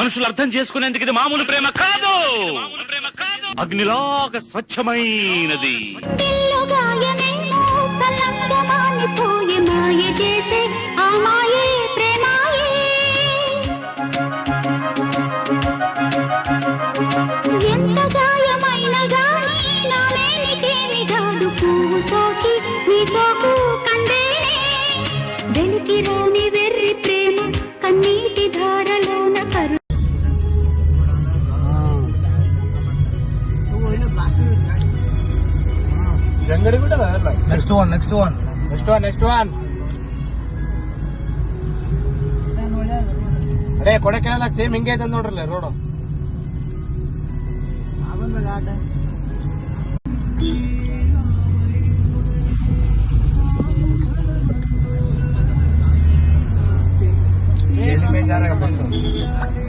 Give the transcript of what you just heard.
మనుషులు అర్థం చేసుకునేందుకు ఇది మామూలు ప్రేమ కాదు, అగ్నిలాగా స్వచ్ఛమైనది. వెలికిరాని వెర్రి ప్రేమ కన్నీటి ధారలోన కరు. జంగడి కూడా నెక్స్ట్ వన్ ಅರೆ ಕೊಡಕೆಲ್ಲ ಸೇಮ್ ಹಿಂಗೆ ಐತೆ ನೋಡ್ರಲ್ಲ ರೋಡ್ ಬಸ್